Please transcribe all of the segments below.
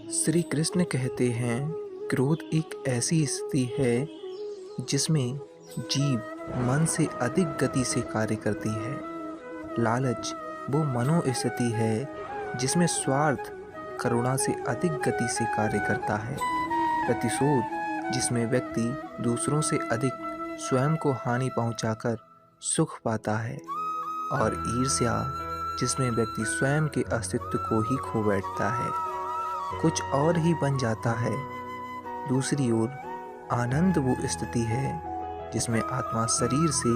श्री कृष्ण कहते हैं, क्रोध एक ऐसी स्थिति है जिसमें जीव मन से अधिक गति से कार्य करती है। लालच वो मनोस्थिति है जिसमें स्वार्थ करुणा से अधिक गति से कार्य करता है। प्रतिशोध जिसमें व्यक्ति दूसरों से अधिक स्वयं को हानि पहुंचाकर सुख पाता है। और ईर्ष्या जिसमें व्यक्ति स्वयं के अस्तित्व को ही खो बैठता है, कुछ और ही बन जाता है। दूसरी ओर आनंद वो स्थिति है जिसमें आत्मा शरीर से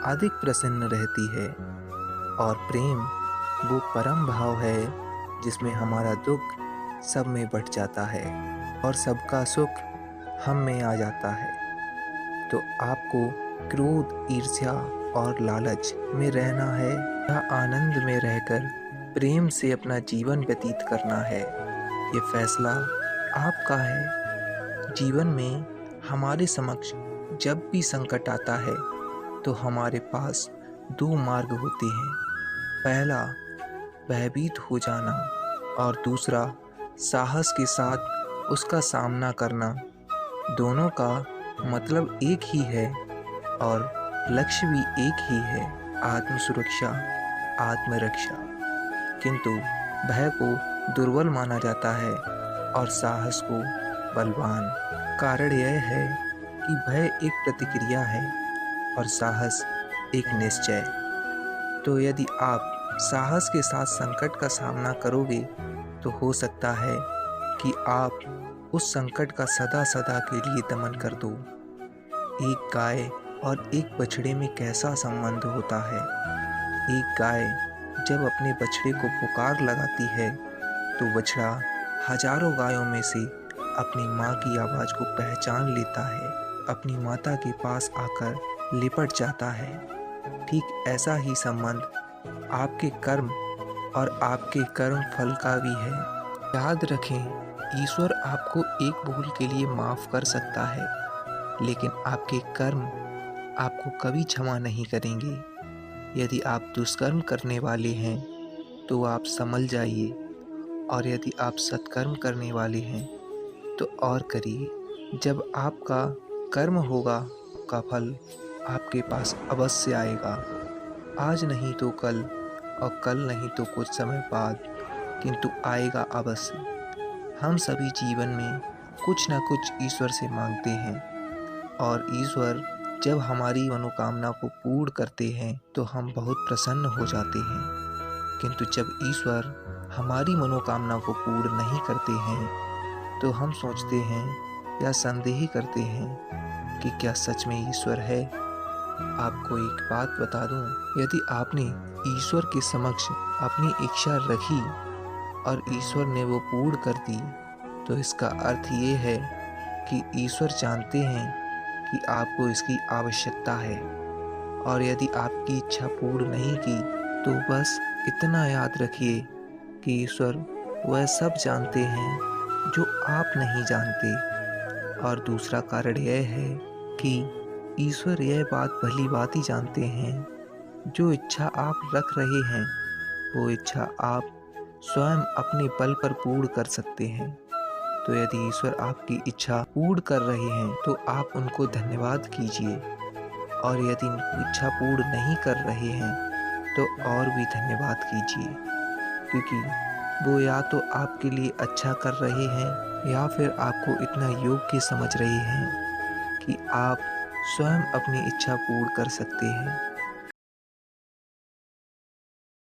अधिक प्रसन्न रहती है। और प्रेम वो परम भाव है जिसमें हमारा दुख सब में बट जाता है और सबका सुख हम में आ जाता है। तो आपको क्रोध, ईर्ष्या और लालच में रहना है या आनंद में रहकर प्रेम से अपना जीवन व्यतीत करना है, ये फैसला आपका है। जीवन में हमारे समक्ष जब भी संकट आता है तो हमारे पास दो मार्ग होते हैं। पहला भयभीत हो जाना और दूसरा साहस के साथ उसका सामना करना। दोनों का मतलब एक ही है और लक्ष्य भी एक ही है, आत्म सुरक्षा, आत्मरक्षा। किंतु भय को दुर्बल माना जाता है और साहस को बलवान। कारण यह है कि भय एक प्रतिक्रिया है और साहस एक निश्चय। तो यदि आप साहस के साथ संकट का सामना करोगे तो हो सकता है कि आप उस संकट का सदा सदा के लिए दमन कर दो। एक गाय और एक बछड़े में कैसा संबंध होता है। एक गाय जब अपने बछड़े को पुकार लगाती है तो बछड़ा हजारों गायों में से अपनी माँ की आवाज़ को पहचान लेता है, अपनी माता के पास आकर लिपट जाता है। ठीक ऐसा ही संबंध आपके कर्म और आपके कर्म फल का भी है। याद रखें, ईश्वर आपको एक भूल के लिए माफ़ कर सकता है, लेकिन आपके कर्म आपको कभी क्षमा नहीं करेंगे। यदि आप दुष्कर्म करने वाले हैं तो आप संभल जाइए, और यदि आप सत्कर्म करने वाले हैं तो और करिए। जब आपका कर्म होगा, आपका फल आपके पास अवश्य आएगा। आज नहीं तो कल, और कल नहीं तो कुछ समय बाद, किंतु आएगा अवश्य। हम सभी जीवन में कुछ न कुछ ईश्वर से मांगते हैं, और ईश्वर जब हमारी मनोकामना को पूर्ण करते हैं तो हम बहुत प्रसन्न हो जाते हैं। किंतु जब ईश्वर हमारी मनोकामना को पूर्ण नहीं करते हैं तो हम सोचते हैं या संदेह करते हैं कि क्या सच में ईश्वर है। आपको एक बात बता दूं, यदि आपने ईश्वर के समक्ष अपनी इच्छा रखी और ईश्वर ने वो पूर्ण कर दी, तो इसका अर्थ ये है कि ईश्वर जानते हैं कि आपको इसकी आवश्यकता है। और यदि आपकी इच्छा पूर्ण नहीं की तो बस इतना याद रखिए कि ईश्वर वह सब जानते हैं जो आप नहीं जानते। और दूसरा कारण यह है कि ईश्वर यह बात भली भांति जानते हैं, जो इच्छा आप रख रहे हैं वो इच्छा आप स्वयं अपने बल पर पूर्ण कर सकते हैं। तो यदि ईश्वर आपकी इच्छा पूर्ण कर रहे हैं तो आप उनको धन्यवाद कीजिए, और यदि इच्छा पूर्ण नहीं कर रहे हैं तो और भी धन्यवाद कीजिए, क्योंकि वो या तो आपके लिए अच्छा कर रहे हैं या फिर आपको इतना योग्य समझ रहे हैं कि आप स्वयं अपनी इच्छा पूर्ण कर सकते हैं।